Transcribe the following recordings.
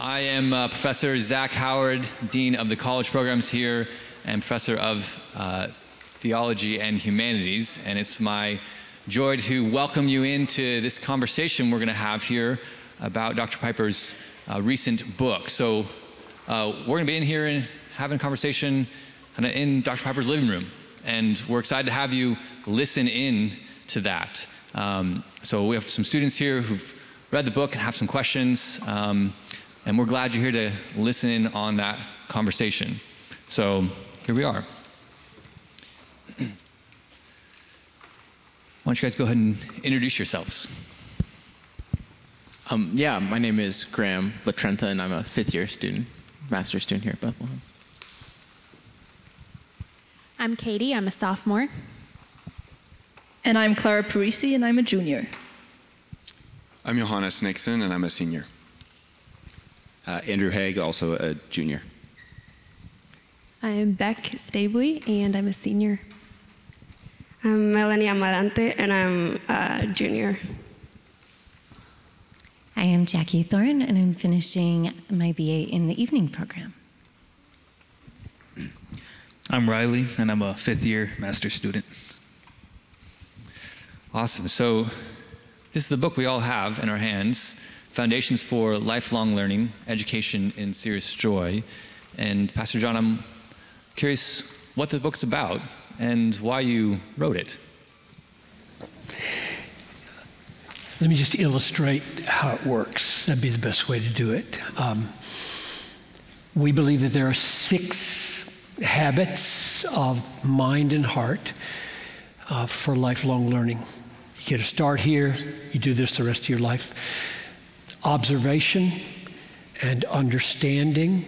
I am Professor Zach Howard, Dean of the College Programs here and Professor of Theology and Humanities. And it's my joy to welcome you into this conversation we're going to have here about Dr. Piper's recent book. So we're going to be in here and having a conversation kind of in Dr. Piper's living room. And we're excited to have you listen in to that. So we have some students here who've read the book and have some questions. And we're glad you're here to listen in on that conversation. So here we are. Why don't you guys go ahead and introduce yourselves? Yeah, my name is Graham LaTrenta, and I'm a fifth-year student, master's student here at Bethlehem. I'm Katie, I'm a sophomore. And I'm Clara Parisi, and I'm a junior. I'm Johannes Nixon, and I'm a senior. Andrew Haig, also a junior. I'm Beck Stabley, and I'm a senior. I'm Melanie Amarante, and I'm a junior. I am Jackie Thorne, and I'm finishing my BA in the evening program. I'm Riley, and I'm a fifth-year master's student. Awesome. So this is the book we all have in our hands, Foundations for Lifelong Learning, Education in Serious Joy. And Pastor John, I'm curious what the book's about and why you wrote it. Let me just illustrate how it works. That'd be the best way to do it. We believe that there are 6 habits of mind and heart for lifelong learning. You get a start here, you do this the rest of your life. Observation and understanding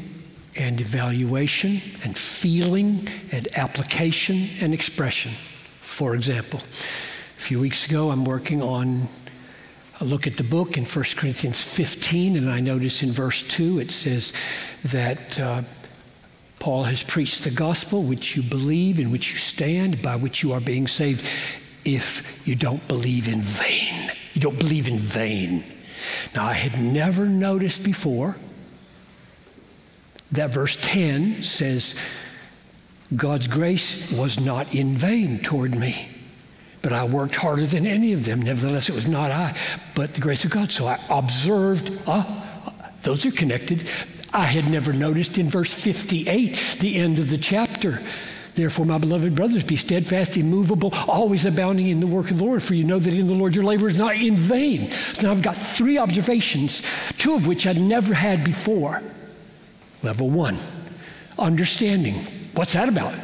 and evaluation and feeling and application and expression. For example, a few weeks ago I'm working on a look at the book in 1 Corinthians 15, and I notice in verse 2 it says that Paul has preached the gospel, which you believe, in which you stand, by which you are being saved, if you don't believe in vain. You don't believe in vain. Now, I had never noticed before that verse 10 says, God's grace was not in vain toward me, but I worked harder than any of them. Nevertheless, it was not I, but the grace of God. So I observed, those are connected. I had never noticed in verse 58, the end of the chapter, therefore, my beloved brothers, be steadfast, immovable, always abounding in the work of the Lord, for you know that in the Lord your labor is not in vain. So now I've got 3 observations, 2 of which I'd never had before. Level 1, understanding. What's that about?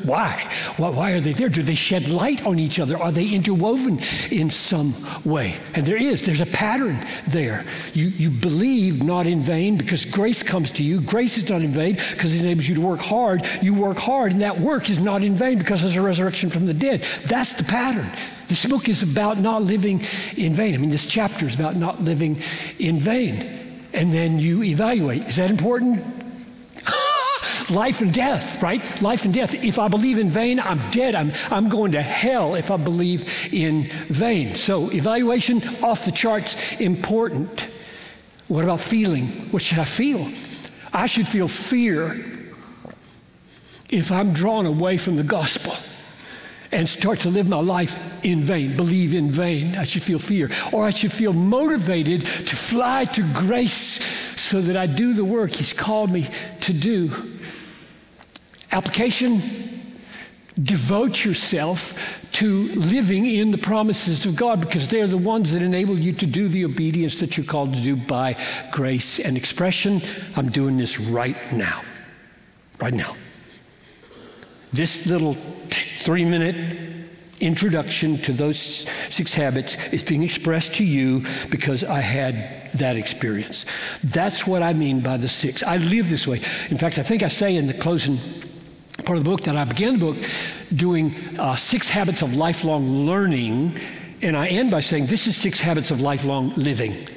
Why? Why are they there? Do they shed light on each other? Are they interwoven in some way? And there's a pattern there. You believe not in vain because grace comes to you. Grace is not in vain because it enables you to work hard. You work hard, and that work is not in vain because there's a resurrection from the dead. That's the pattern. This book is about not living in vain. I mean, this chapter is about not living in vain. And then you evaluate. Is that important? Life and death, right? Life and death. If I believe in vain, I'm dead. I'm going to hell if I believe in vain. So evaluation, off the charts, important. What about feeling? What should I feel? I should feel fear if I'm drawn away from the gospel and start to live my life in vain, believe in vain. I should feel fear. Or I should feel motivated to fly to grace so that I do the work He's called me to do. Application, devote yourself to living in the promises of God because they're the ones that enable you to do the obedience that you're called to do by grace and expression. I'm doing this right now. Right now. This little 3-minute introduction to those 6 habits is being expressed to you because I had that experience. That's what I mean by the 6. I live this way. In fact, I think I say in the closing part of the book that I began the book doing 6 habits of lifelong learning, and I end by saying this is 6 habits of lifelong living.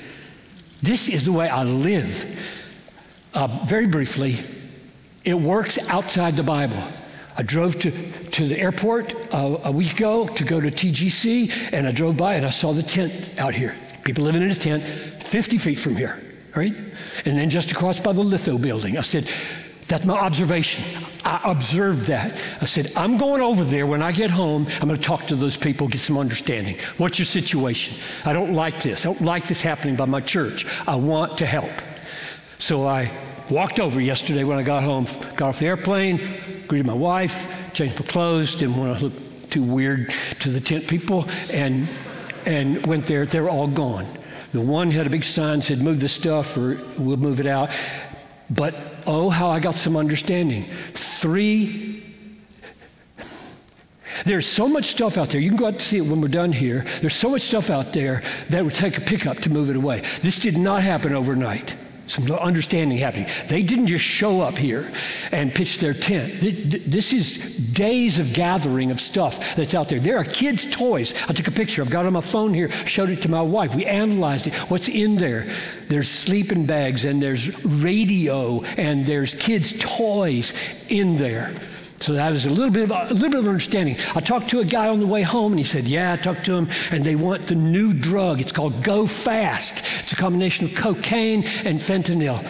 This is the way I live. Very briefly, it works outside the Bible. I drove to the airport a week ago to go to TGC, and I drove by and I saw the tent out here. People living in a tent 50 feet from here. right? And then just across by the litho building. I said, that's my observation. I observed that. I said, I'm going over there. When I get home, I'm going to talk to those people, get some understanding. What's your situation? I don't like this. I don't like this happening by my church. I want to help. So I walked over yesterday when I got home, got off the airplane, greeted my wife, changed my clothes, didn't want to look too weird to the tent people, and went there. They were all gone. The one had a big sign, said, move this stuff or we'll move it out. But, oh, how I got some understanding. There's so much stuff out there. You can go out to see it when we're done here. There's so much stuff out there that would take a pickup to move it away. This did not happen overnight. Some understanding happening. They didn't just show up here and pitch their tent. This is days of gathering of stuff that's out there. There are kids' toys. I took a picture. I've got it on my phone here, showed it to my wife. We analyzed it. What's in there? There's sleeping bags, and there's radio, and there's kids' toys in there. So that was a little bit of understanding. I talked to a guy on the way home, and he said, yeah, I talked to him, and they want the new drug. It's called Go Fast. It's a combination of cocaine and fentanyl.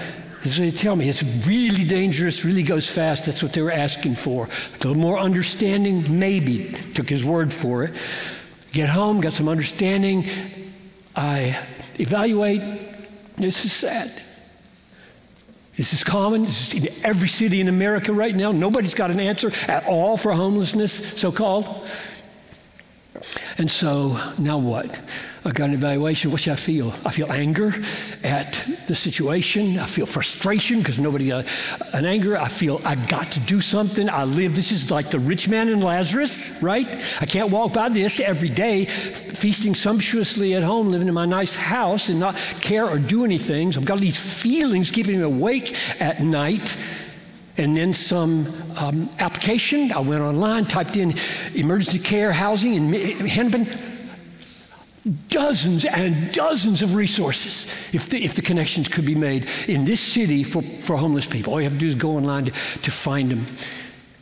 This is what they tell me. It's really dangerous, really goes fast. That's what they were asking for. A little more understanding, maybe. Took his word for it. Get home, got some understanding. I evaluate. This is sad. This is common. This is in every city in America right now. Nobody's got an answer at all for homelessness, so-called. And so now what? I got an evaluation. What should I feel? I feel anger at the situation. I feel frustration because nobody got an anger. I feel I got to do something. This is like the rich man and Lazarus, right? I can't walk by this every day, feasting sumptuously at home, living in my nice house and not care or do anything. So I've got these feelings keeping me awake at night. And then some application. I went online, typed in emergency care housing in Hennepin. Dozens and dozens of resources if the connections could be made in this city for homeless people. All you have to do is go online to find them.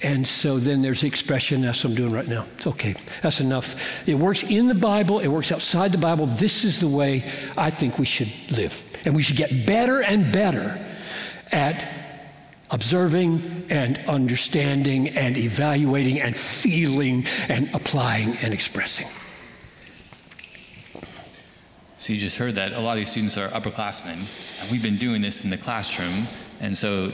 And so then there's the expression, that's what I'm doing right now. It's okay, that's enough. It works in the Bible, it works outside the Bible. This is the way I think we should live. And we should get better and better at observing and understanding and evaluating and feeling and applying and expressing. So you just heard that a lot of these students are upperclassmen, and we've been doing this in the classroom, and so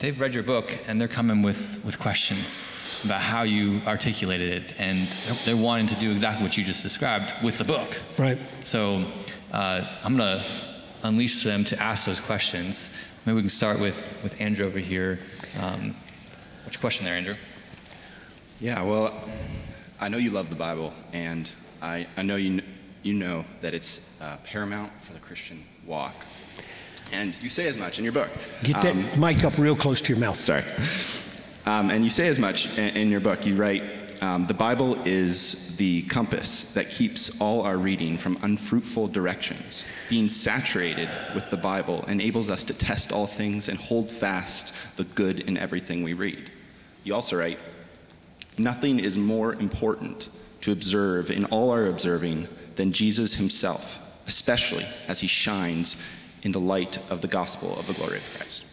they've read your book, and they're coming with questions about how you articulated it, and they're wanting to do exactly what you just described with the book. Right. So I'm going to unleash them to ask those questions. Maybe we can start with Andrew over here. What's your question there, Andrew? Yeah, well, I know you love the Bible, and I know you know that it's paramount for the Christian walk. And you say as much in your book. Get that mic up real close to your mouth. Sorry. And you say as much in your book. You write, the Bible is the compass that keeps all our reading from unfruitful directions. Being saturated with the Bible enables us to test all things and hold fast the good in everything we read. You also write, nothing is more important to observe in all our observing than Jesus himself, especially as he shines in the light of the gospel of the glory of Christ.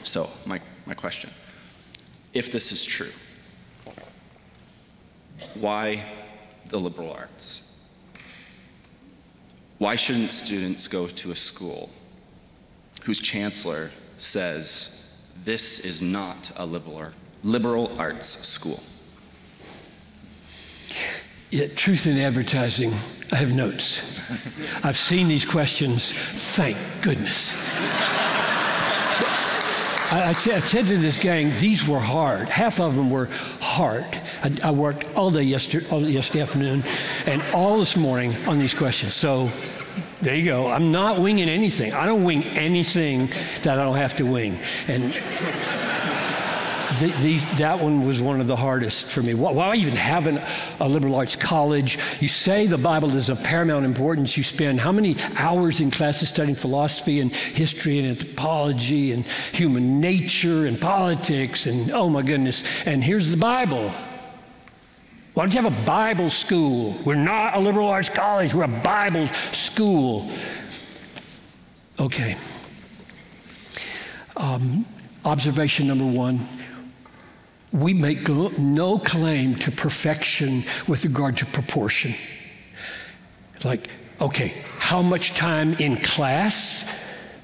So, my question, if this is true, why the liberal arts? Why shouldn't students go to a school whose chancellor says this is not a liberal arts school? Yeah, truth in advertising, I have notes. I've seen these questions, thank goodness. I said to this gang, these were hard. Half of them were hard. I worked all day yesterday afternoon and all this morning on these questions. So there you go. I'm not winging anything. I don't wing anything that I don't have to wing. And that one was one of the hardest for me. Why even have a liberal arts college? You say the Bible is of paramount importance. You spend how many hours in classes studying philosophy and history and anthropology and human nature and politics and oh my goodness. And here's the Bible. Why don't you have a Bible school? We're not a liberal arts college. We're a Bible school. Okay. Observation number one, we make no claim to perfection with regard to proportion. Like, okay, how much time in class,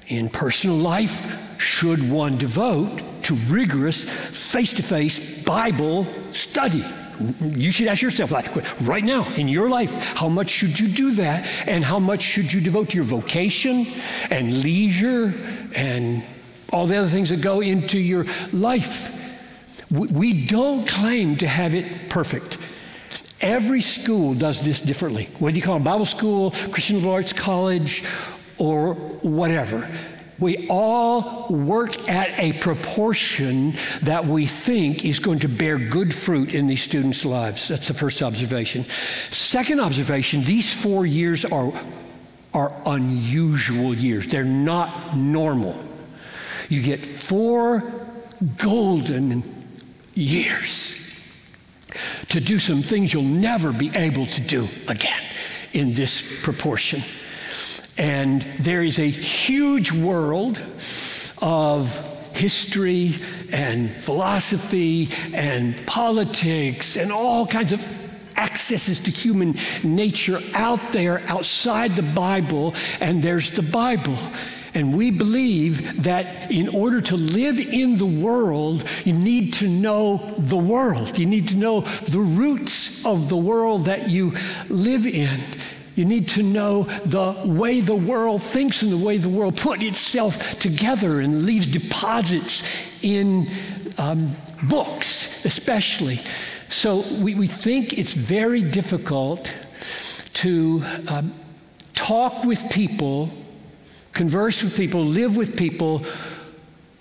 in personal life, should one devote to rigorous, face-to-face Bible study? You should ask yourself that right now in your life. How much should you do that? And how much should you devote to your vocation and leisure and all the other things that go into your life? We don't claim to have it perfect. Every school does this differently, whether you call it Bible school, Christian liberal arts college, or whatever. We all work at a proportion that we think is going to bear good fruit in these students' lives. That's the first observation. Second observation, these 4 years are unusual years. They're not normal. You get 4 golden years to do some things you'll never be able to do again in this proportion. And there is a huge world of history and philosophy and politics and all kinds of accesses to human nature out there outside the Bible, and there's the Bible. And we believe that in order to live in the world, you need to know the world. You need to know the roots of the world that you live in. You need to know the way the world thinks and the way the world put itself together and leaves deposits in books, especially. So we think it's very difficult to talk with people, converse with people, live with people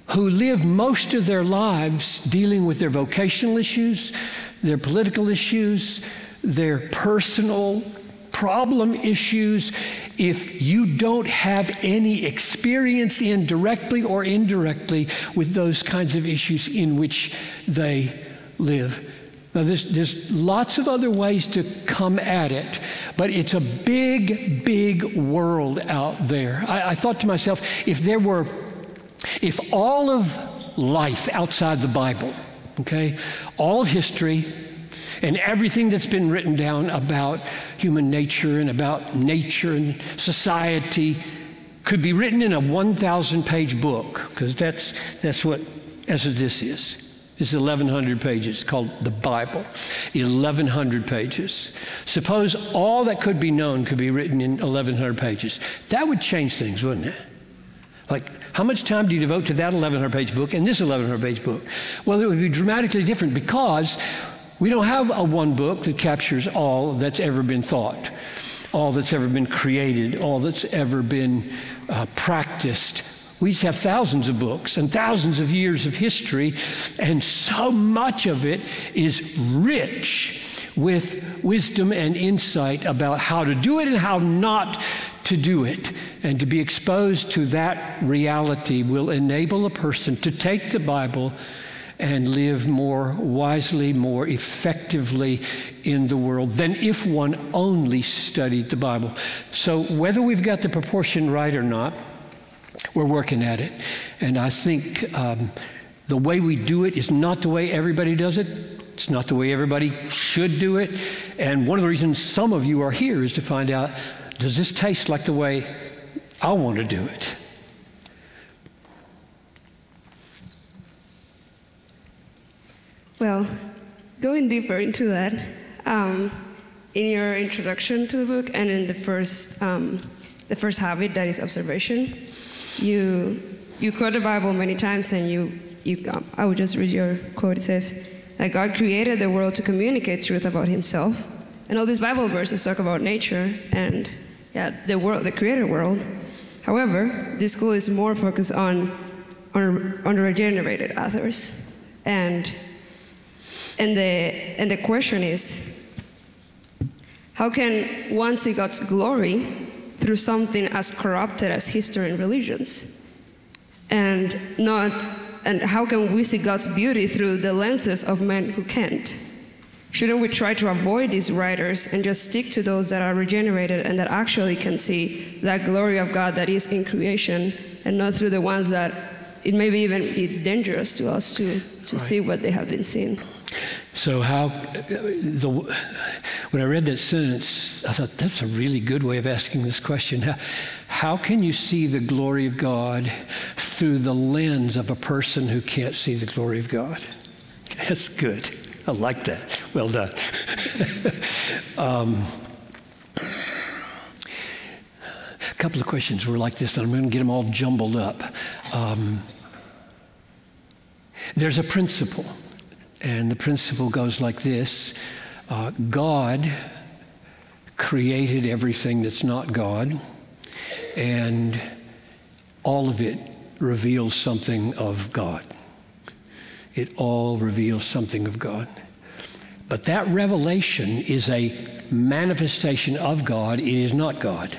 who live most of their lives dealing with their vocational issues, their political issues, their personal problem issues, if you don't have any experience in directly or indirectly with those kinds of issues in which they live. Now, there's lots of other ways to come at it, but it's a big, big world out there. I thought to myself, if all of life outside the Bible, okay, all of history, and everything that's been written down about human nature and about nature and society could be written in a 1,000-page book, because that's what this is. It's 1,100 pages, called the Bible. 1,100 pages. Suppose all that could be known could be written in 1,100 pages. That would change things, wouldn't it? Like, how much time do you devote to that 1,100-page book and this 1,100-page book? Well, it would be dramatically different, because we don't have a one book that captures all that's ever been thought, all that's ever been created, all that's ever been practiced. We just have thousands of books and thousands of years of history, and so much of it is rich with wisdom and insight about how to do it and how not to do it. And to be exposed to that reality will enable a person to take the Bible and live more wisely, more effectively in the world than if one only studied the Bible. So whether we've got the proportion right or not, we're working at it. And I think the way we do it is not the way everybody does it. It's not the way everybody should do it. And one of the reasons some of you are here is to find out, does this taste like the way I want to do it? Well, going deeper into that, in your introduction to the book and in the first habit, that is observation, you quote the Bible many times, and I will just read your quote. It says that God created the world to communicate truth about Himself, and all these Bible verses talk about nature and the world, the created world. However, this school is more focused on regenerated others, and the question is, how can one see God's glory through something as corrupted as history and religions? And how can we see God's beauty through the lenses of men who can't? Shouldn't we try to avoid these writers and just stick to those that are regenerated and that actually can see that glory of God that is in creation, and not through the ones that it may even be dangerous to us to see what they have been seeing? So when I read that sentence, I thought, that's a really good way of asking this question. How can you see the glory of God through the lens of a person who can't see the glory of God? That's good. I like that. Well done. A couple of questions were like this, and I'm going to get them all jumbled up. There's a principle, and the principle goes like this. God created everything that's not God, and all of it reveals something of God. It all reveals something of God. But that revelation is a manifestation of God. It is not God.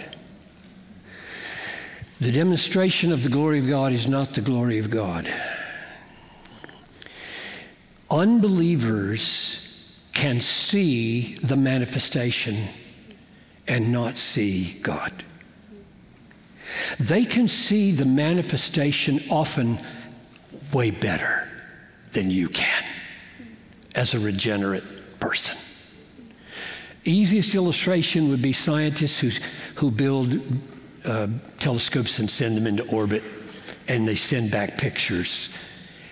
The demonstration of the glory of God is not the glory of God. Unbelievers can see the manifestation and not see God. They can see the manifestation often way better than you can as a regenerate person. Easiest illustration would be scientists who build telescopes and send them into orbit, and they send back pictures.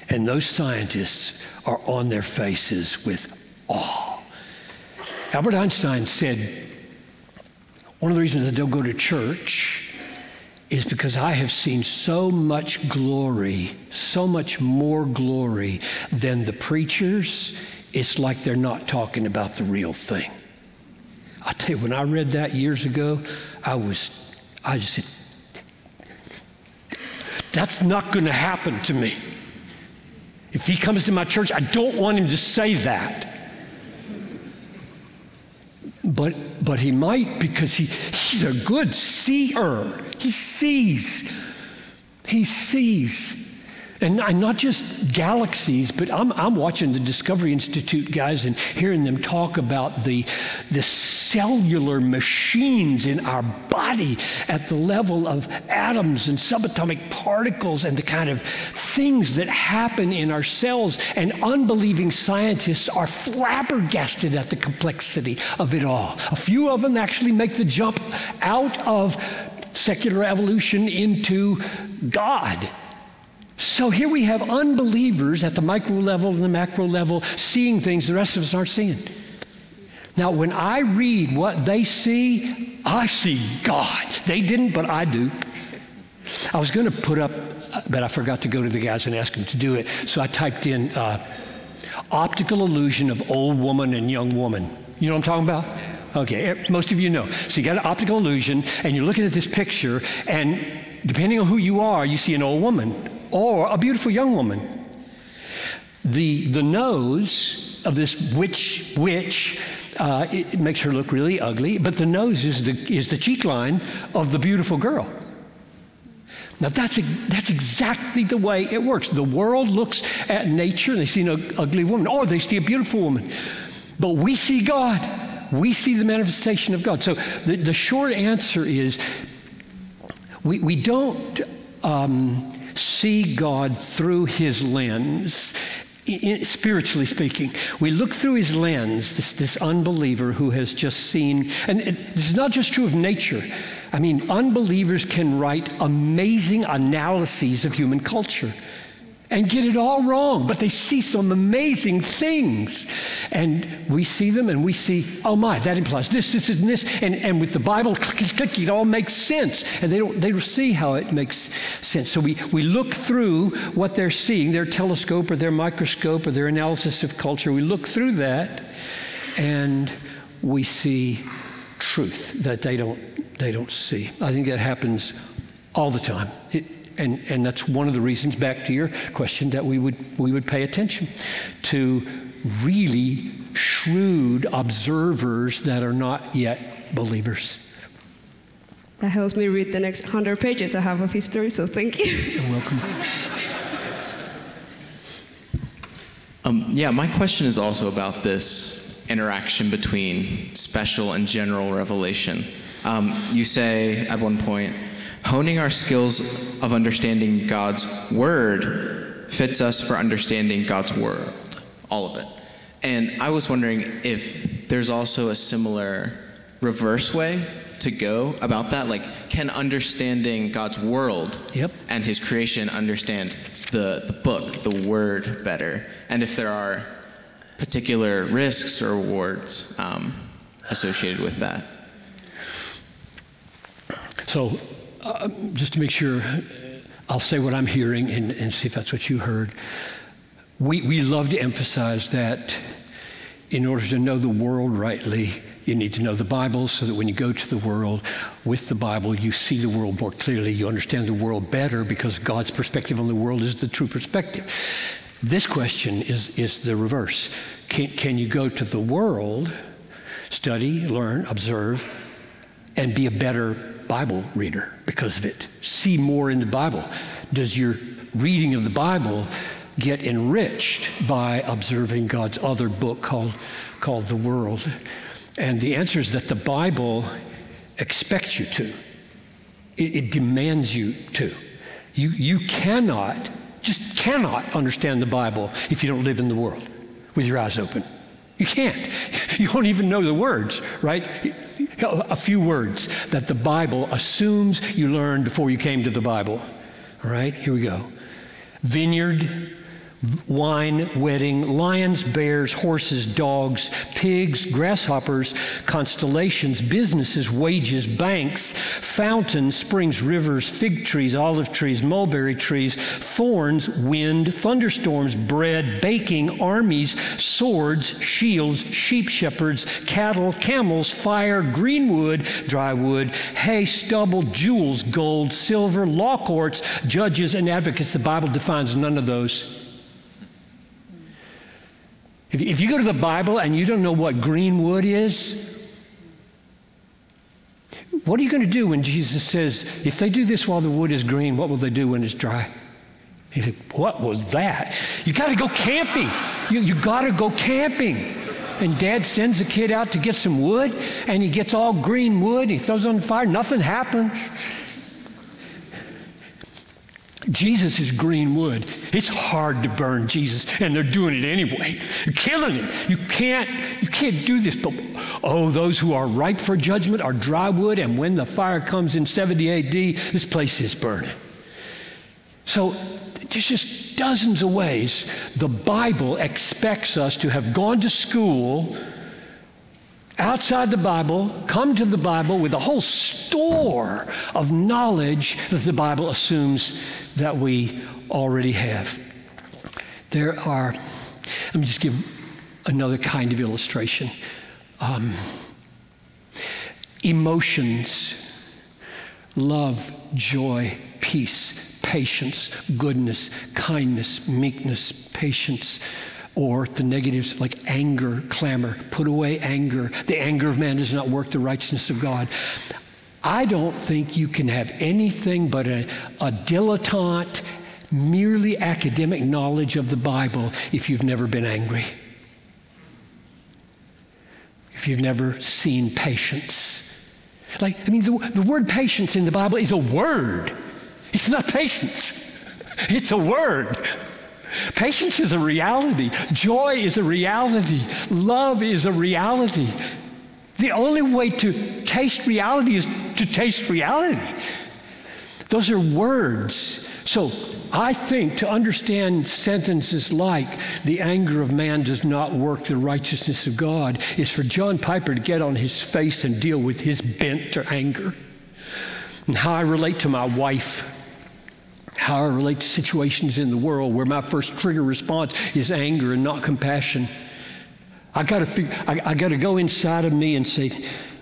And those scientists are on their faces with awe. Albert Einstein said, one of the reasons I don't go to church is because I have seen so much glory, so much more glory than the preachers. It's like they're not talking about the real thing. I'll tell you, when I read that years ago, I just said, that's not going to happen to me. If he comes to my church, I don't want him to say that. But he might, because he's a good seer. He sees. He sees. And not just galaxies, but I'm watching the Discovery Institute guys and hearing them talk about the cellular machines in our body at the level of atoms and subatomic particles and the kind of things that happen in our cells. And unbelieving scientists are flabbergasted at the complexity of it all. A few of them actually make the jump out of secular evolution into God. So here we have unbelievers at the micro level and the macro level seeing things the rest of us aren't seeing. Now, when I read what they see, I see God. They didn't, but I do. I was going to put up, but I forgot to go to the guys and ask them to do it. So I typed in optical illusion of old woman and young woman. You know what I'm talking about? Okay, most of you know. So you got an optical illusion, and you're looking at this picture, and depending on who you are, you see an old woman or a beautiful young woman. The nose of this witch, it makes her look really ugly, but the nose is the cheek line of the beautiful girl. Now that's exactly the way it works. The world looks at nature and they see an ugly woman, or they see a beautiful woman. But we see God. We see the manifestation of God. So the short answer is we don't see God through his lens, spiritually speaking. We look through his lens, this unbeliever who has just seen, and this is not just true of nature. I mean, unbelievers can write amazing analyses of human culture and get it all wrong, but they see some amazing things. And we see them and we see, oh my, that implies this, and this. And with the Bible, click, it all makes sense. And they don't see how it makes sense. So we look through what they're seeing, their telescope or their microscope or their analysis of culture. We look through that and we see truth that they don't see. I think that happens all the time. And that's one of the reasons, back to your question, that we would pay attention to really shrewd observers that are not yet believers. That helps me read the next 100 pages I have of history, so thank you. You're welcome. Yeah, my question is also about this interaction between special and general revelation. You say at one point, honing our skills of understanding God's word fits us for understanding God's world, all of it. And I was wondering if there's also a similar reverse way to go about that. Like, can understanding God's world and his creation understand the book, the word better? And if there are particular risks or rewards associated with that? So just to make sure, I'll say what I'm hearing and see if that's what you heard. We love to emphasize that in order to know the world rightly, you need to know the Bible, so that when you go to the world with the Bible, you see the world more clearly. You understand the world better because God's perspective on the world is the true perspective. This question is the reverse. Can you go to the world, study, learn, observe, and be a better Bible reader because of it? See more in the Bible. Does your reading of the Bible get enriched by observing God's other book called the world? And the answer is that the Bible expects you to. It demands you to. You cannot understand the Bible if you don't live in the world with your eyes open. You can't. You won't even know the words, right? A few words that the Bible assumes you learned before you came to the Bible. All right, here we go. Vineyard, wine, wedding, lions, bears, horses, dogs, pigs, grasshoppers, constellations, businesses, wages, banks, fountains, springs, rivers, fig trees, olive trees, mulberry trees, thorns, wind, thunderstorms, bread, baking, armies, swords, shields, sheep shepherds, cattle, camels, fire, green wood, dry wood, hay, stubble, jewels, gold, silver, law courts, judges, and advocates. The Bible defines none of those. If you go to the Bible and you don't know what green wood is, what are you going to do when Jesus says, if they do this while the wood is green, what will they do when it's dry? You think, what was that? You got to go camping. You got to go camping. And Dad sends a kid out to get some wood, and he gets all green wood, he throws it on the fire, nothing happens. Jesus is green wood. It's hard to burn Jesus, and they're doing it anyway. They're killing him. You can't do this. But those who are ripe for judgment are dry wood, and when the fire comes in 70 AD, this place is burning. So there's just dozens of ways the Bible expects us to have gone to school outside the Bible, come to the Bible with a whole store of knowledge that the Bible assumes that we already have. Let me just give another kind of illustration. Emotions, love, joy, peace, patience, goodness, kindness, meekness, patience, or the negatives like anger, clamor. Put away anger. The anger of man does not work the righteousness of God. I don't think you can have anything but a dilettante, merely academic knowledge of the Bible if you've never been angry, if you've never seen patience. The word patience in the Bible is a word. It's not patience. It's a word. Patience is a reality. Joy is a reality. Love is a reality. The only way to taste reality is to taste reality. Those are words. So I think to understand sentences like the anger of man does not work the righteousness of God is for John Piper to get on his face and deal with his bent to anger. And how I relate to my wife, how I relate to situations in the world where my first trigger response is anger and not compassion. I got to go inside of me and say,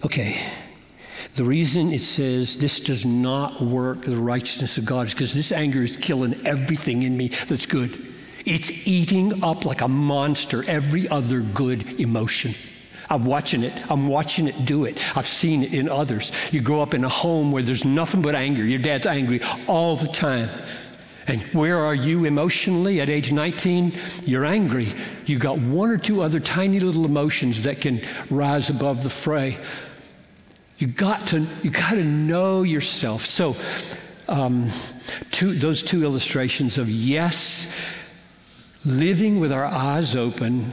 okay, the reason it says this does not work the righteousness of God is because this anger is killing everything in me that's good. It's eating up like a monster every other good emotion. I'm watching it do it. I've seen it in others. You grow up in a home where there's nothing but anger. Your dad's angry all the time. And where are you emotionally? At age 19, you're angry. You got one or two other tiny little emotions that can rise above the fray. You got to know yourself. So those two illustrations of yes, living with our eyes open,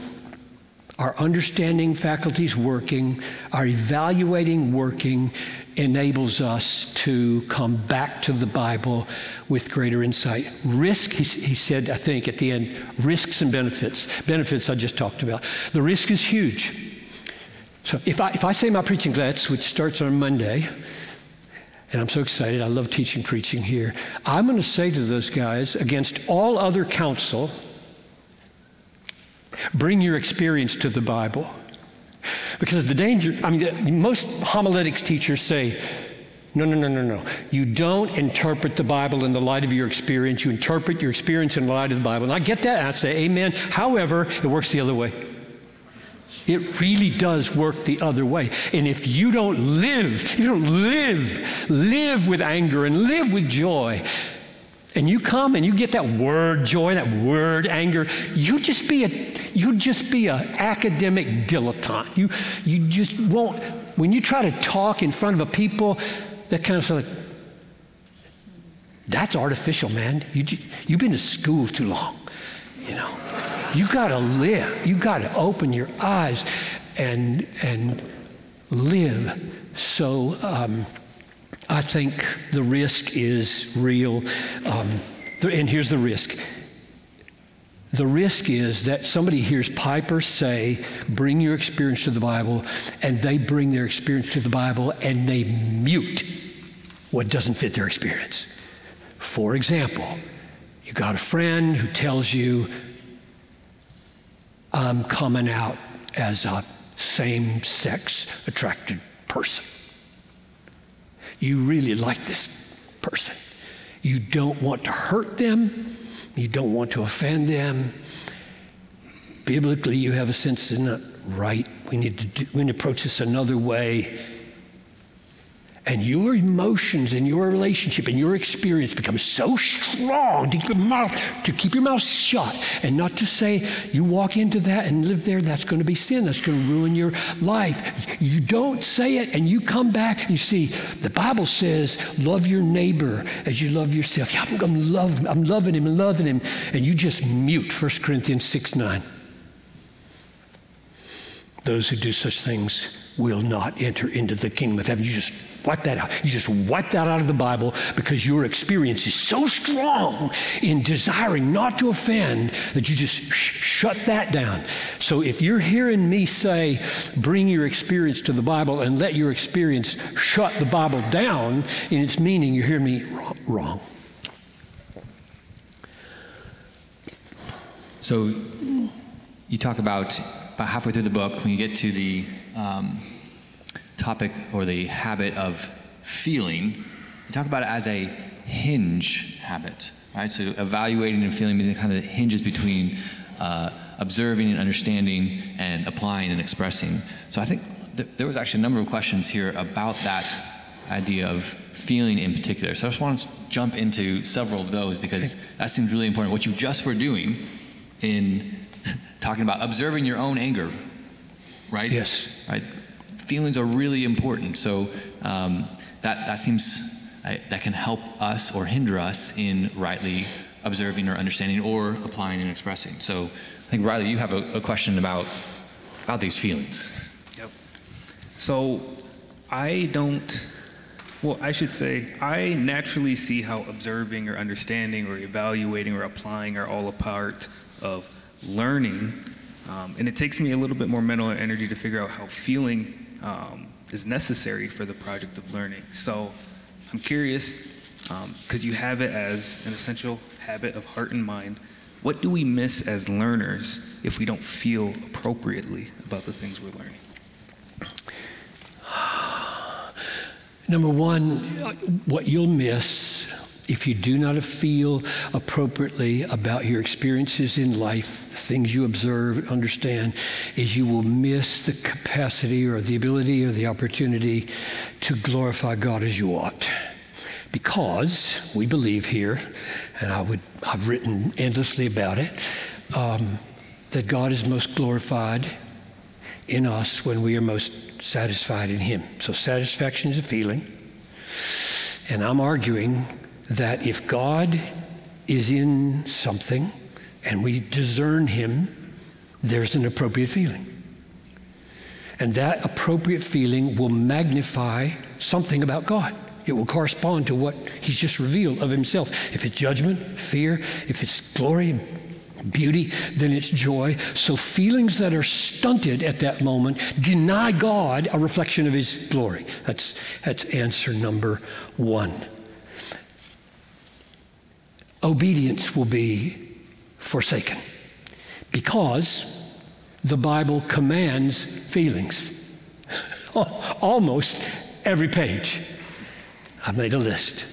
our understanding faculties working, our evaluating working, enables us to come back to the Bible with greater insight. Risk, he said, I think at the end, risks and benefits. Benefits I just talked about. The risk is huge. So if I say my preaching class, which starts on Monday, and I'm so excited, I love teaching preaching here, I'm going to say to those guys, against all other counsel, bring your experience to the Bible. Because the danger, most homiletics teachers say, no. You don't interpret the Bible in the light of your experience. You interpret your experience in the light of the Bible. And I get that, and I say amen. However, it works the other way. It really does work the other way. And if you don't live with anger and live with joy, and you come and you get that word joy, that word anger, you just be a academic dilettante. You just won't. When you try to talk in front of a people, that kind of like, that's artificial, man. You've been to school too long, you know. You got to live. You got to open your eyes and live. So I think the risk is real. And here's the risk. The risk is that somebody hears Piper say, bring your experience to the Bible, and they bring their experience to the Bible and they mute what doesn't fit their experience. For example, you got a friend who tells you, I'm coming out as a same-sex attracted person. You really like this person. You don't want to hurt them. You don't want to offend them. Biblically, you have a sense it's not right. We need to approach this another way. And your emotions and your relationship and your experience become so strong to keep your mouth shut and not to say you walk into that and live there, that's going to be sin. That's going to ruin your life. You don't say it and you come back and you see the Bible says love your neighbor as you love yourself. Yeah, I'm loving him. And you just mute 1 Corinthians 6:9. Those who do such things will not enter into the kingdom of heaven. You just wipe that out. You just wipe that out of the Bible because your experience is so strong in desiring not to offend that you just shut that down. So if you're hearing me say, bring your experience to the Bible and let your experience shut the Bible down in its meaning, you're hearing me wrong. So you talk about halfway through the book, when you get to the topic or the habit of feeling, you talk about it as a hinge habit, right? So evaluating and feeling being the kind of hinges between observing and understanding and applying and expressing. So I think there was actually a number of questions here about that idea of feeling in particular. So I just want to jump into several of those because that seems really important. What you just were doing in talking about observing your own anger, right? Yes. Right. Feelings are really important. So that seems that can help us or hinder us in rightly observing or understanding or applying and expressing. So I think Riley, you have a question about these feelings. Yep. So I should say I naturally see how observing or understanding or evaluating or applying are all a part of learning, and it takes me a little bit more mental energy to figure out how feeling is necessary for the project of learning. So I'm curious, because you have it as an essential habit of heart and mind, what do we miss as learners if we don't feel appropriately about the things we're learning? Number one, what you'll miss if you do not feel appropriately about your experiences in life, the things you observe, understand, is you will miss the capacity or the ability or the opportunity to glorify God as you ought. Because we believe here and I've written endlessly about it, that God is most glorified in us when we are most satisfied in Him. So satisfaction is a feeling. And I'm arguing that if God is in something and we discern Him, there's an appropriate feeling. And that appropriate feeling will magnify something about God. It will correspond to what He's just revealed of Himself. If it's judgment, fear, if it's glory and beauty, then it's joy. So feelings that are stunted at that moment deny God a reflection of His glory. That's answer number one. Obedience will be forsaken because the Bible commands feelings. Almost every page. I've made a list.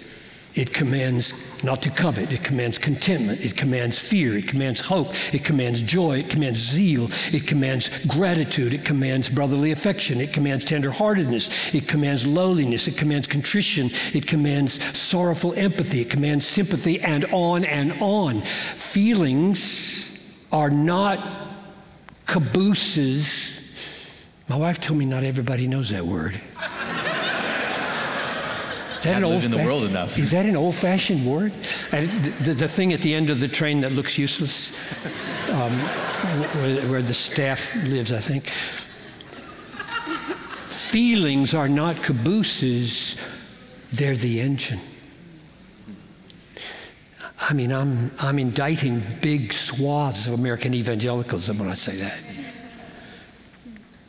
It commands not to covet. It commands contentment. It commands fear. It commands hope. It commands joy. It commands zeal. It commands gratitude. It commands brotherly affection. It commands tenderheartedness. It commands lowliness. It commands contrition. It commands sorrowful empathy. It commands sympathy, and on and on. Feelings are not cabooses. My wife told me not everybody knows that word. Is that lived in the world enough. Is that an old-fashioned word? And the thing at the end of the train that looks useless, where the staff lives, I think. Feelings are not cabooses, they're the engine. I mean, I'm indicting big swaths of American evangelicalism when I say that.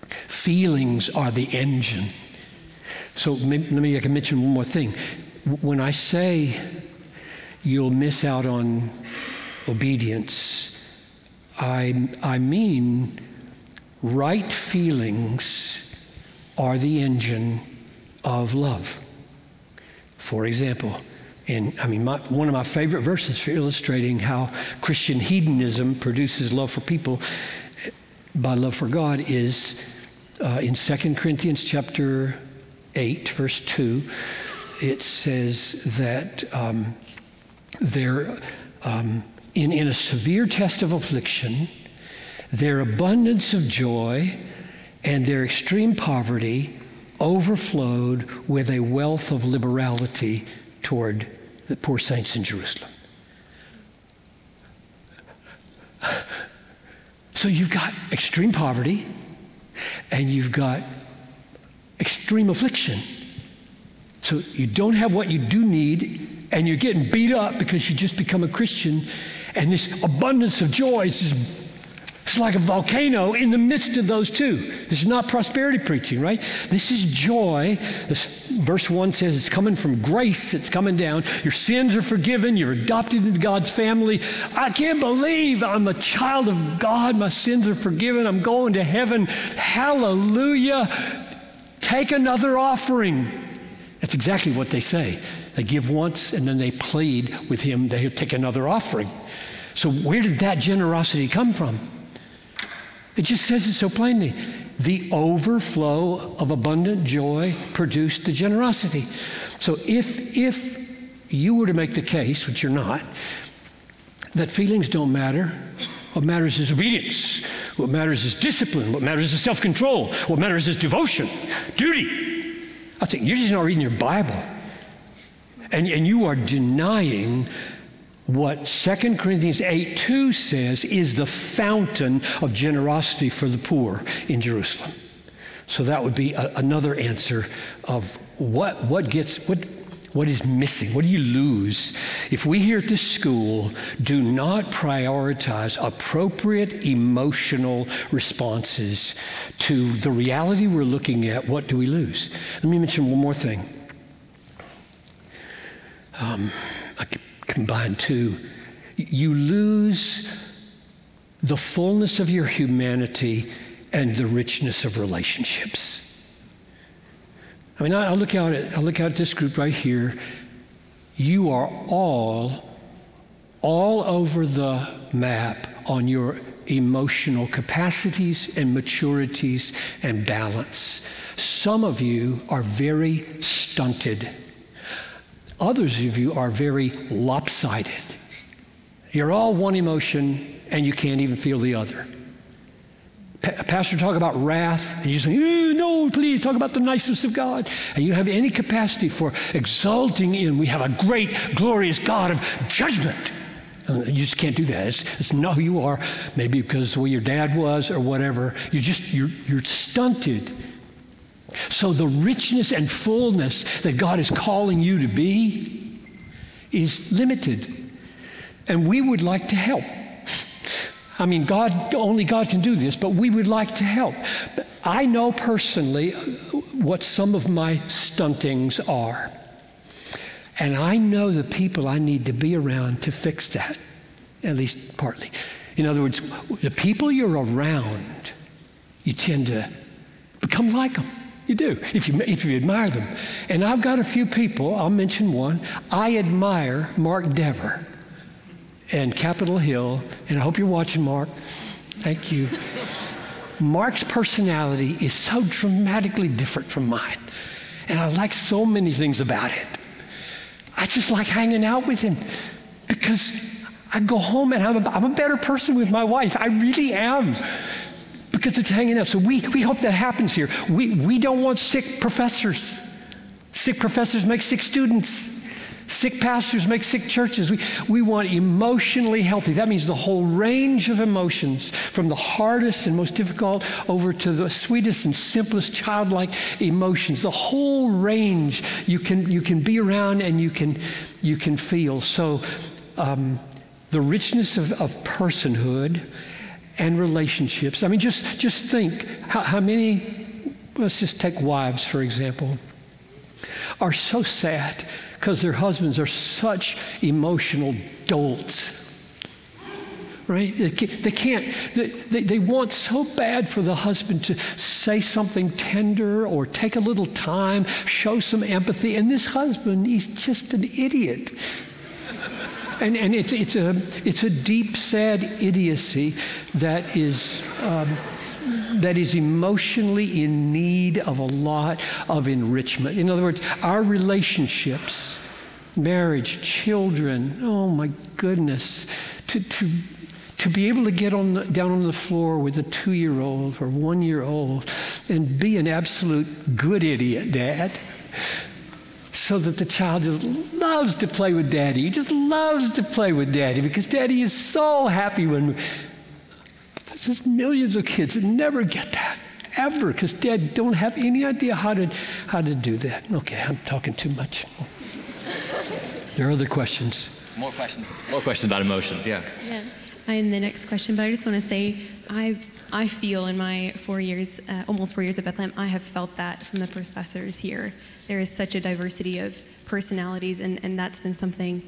Feelings are the engine. So I can mention one more thing. When I say you'll miss out on obedience, I mean right feelings are the engine of love. For example, one of my favorite verses for illustrating how Christian hedonism produces love for people by love for God is in 2 Corinthians chapter 8, verse 2. It says that in a severe test of affliction, their abundance of joy and their extreme poverty overflowed with a wealth of liberality toward the poor saints in Jerusalem. So you've got extreme poverty and you've got extreme affliction. So you don't have what you do need and you're getting beat up because you just become a Christian, and this abundance of joy is just, it's like a volcano in the midst of those two. This is not prosperity preaching, right? This is joy. This verse 1 says it's coming from grace. It's coming down. Your sins are forgiven. You're adopted into God's family. I can't believe I'm a child of God. My sins are forgiven. I'm going to heaven. Hallelujah. Take another offering. That's exactly what they say. They give once and then they plead with Him. They'll take another offering. So where did that generosity come from? It just says it so plainly. The overflow of abundant joy produced the generosity. So if you were to make the case, which you're not, that feelings don't matter, what matters is obedience. What matters is discipline. What matters is self-control. What matters is devotion, duty. I think you're just not reading your Bible. And you are denying what 2 Corinthians 8:2 says is the fountain of generosity for the poor in Jerusalem. So that would be another answer of what is missing. What do you lose if we here at this school do not prioritize appropriate emotional responses to the reality we're looking at? What do we lose? Let me mention one more thing. I combine two. You lose the fullness of your humanity and the richness of relationships. I mean, I look out at this group right here. You are all over the map on your emotional capacities and maturities and balance. Some of you are very stunted. Others of you are very lopsided. You're all one emotion, and you can't even feel the other. Pastor talk about wrath, and you say, no, please talk about the niceness of God. And you have any capacity for exulting in, we have a great, glorious God of judgment. You just can't do that. It's not who you are, maybe because of the way your dad was or whatever. You're stunted. So the richness and fullness that God is calling you to be is limited. And we would like to help. I mean, only God can do this, but we would like to help. But I know personally what some of my stuntings are. And I know the people I need to be around to fix that, at least partly. In other words, the people you're around, you tend to become like them. You do, if you admire them. And I've got a few people, I'll mention one. I admire Mark Dever and Capitol Hill, and I hope you're watching, Mark. Thank you. Mark's personality is so dramatically different from mine, and I like so many things about it. I just like hanging out with him because I go home and I'm a better person with my wife. I really am, because it's hanging out. So we hope that happens here. We don't want sick professors. Sick professors make sick students. Sick pastors make sick churches. We want emotionally healthy. That means the whole range of emotions, from the hardest and most difficult over to the sweetest and simplest childlike emotions. The whole range you can be around and you can feel. So the richness of personhood and relationships. I mean, just think how many, let's just take wives, for example, are so sad because their husbands are such emotional dolts, right? They want so bad for the husband to say something tender or take a little time, show some empathy, and this husband, he's just an idiot. And it's a deep, sad idiocy that is emotionally in need of a lot of enrichment. In other words, our relationships, marriage, children, oh my goodness, to be able to get down on the floor with a 2-year-old or 1-year-old and be an absolute good idiot dad, so that the child just loves to play with daddy. He just loves to play with daddy because daddy is so happy when there's millions of kids that never get that, ever, because dad don't have any idea how to do that. Okay, I'm talking too much. There are other questions. More questions about emotions, yeah. Yeah, I am the next question, but I just want to say I feel in my 4 years, almost 4 years at Bethlehem, I have felt that from the professors here. There is such a diversity of personalities, and that's been something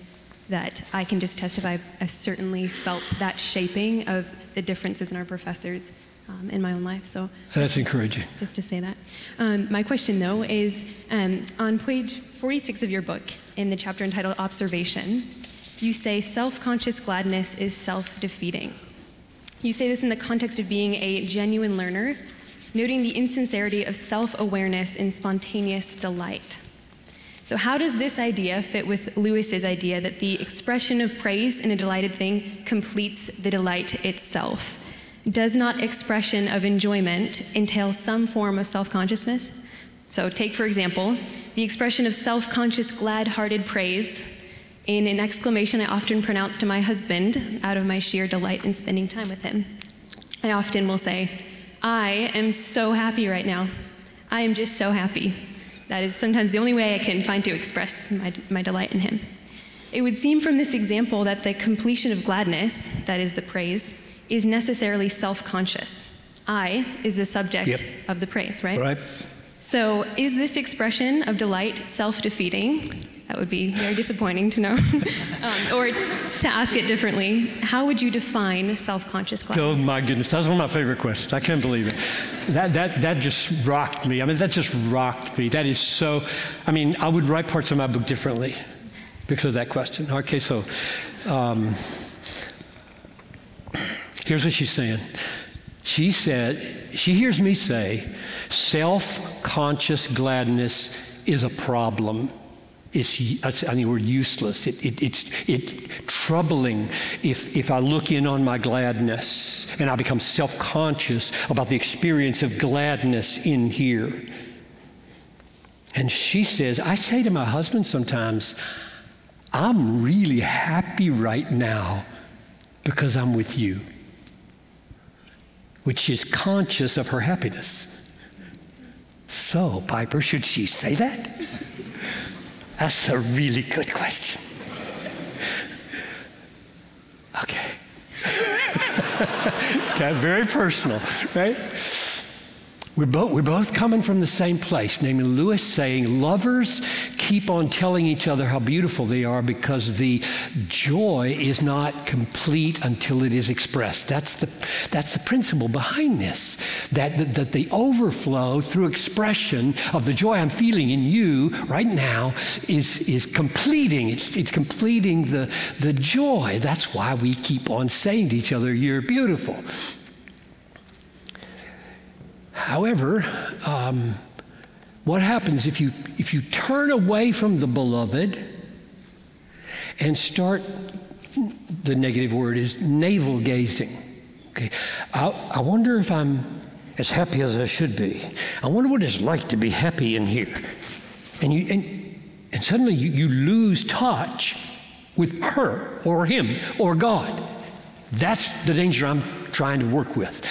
that I can just testify. I've certainly felt that shaping of the differences in our professors in my own life. So that's encouraging. Just to say that. My question, though, is on page 46 of your book, in the chapter entitled Observation, you say self-conscious gladness is self-defeating. You say this in the context of being a genuine learner, noting the insincerity of self-awareness in spontaneous delight. So how does this idea fit with Lewis's idea that the expression of praise in a delighted thing completes the delight itself? Does not expression of enjoyment entail some form of self-consciousness? So take, for example, the expression of self-conscious, glad-hearted praise in an exclamation I often pronounce to my husband out of my sheer delight in spending time with him. I often will say, I am so happy right now. I am just so happy. That is sometimes the only way I can find to express my delight in him. It would seem from this example that the completion of gladness, that is the praise, is necessarily self-conscious. I is the subject of the praise, right? Right. So is this expression of delight self-defeating? That would be very disappointing to know. Or to ask it differently, how would you define self-conscious gladness? Oh my goodness, that's one of my favorite questions. I can't believe it. That just rocked me. I mean, that just rocked me. That is so, I mean, I would write parts of my book differently because of that question. Okay, so here's what she's saying. She said, she hears me say, self-conscious gladness is a problem. the word useless. It's troubling if I look in on my gladness and I become self-conscious about the experience of gladness in here. And she says, I say to my husband sometimes, I'm really happy right now because I'm with you, which is conscious of her happiness. So, Piper, should she say that? That's a really good question. Okay. Okay, very personal, right? We're both coming from the same place, namely Lewis saying, lovers keep on telling each other how beautiful they are because the joy is not complete until it is expressed. That's the principle behind this, that the overflow through expression of the joy I'm feeling in you right now is completing. It's completing the joy. That's why we keep on saying to each other, you're beautiful. However, what happens if you turn away from the beloved and start, the negative word is navel gazing. Okay, I wonder if I'm as happy as I should be. I wonder what it's like to be happy in here. And suddenly you lose touch with her or him or God. That's the danger I'm trying to work with.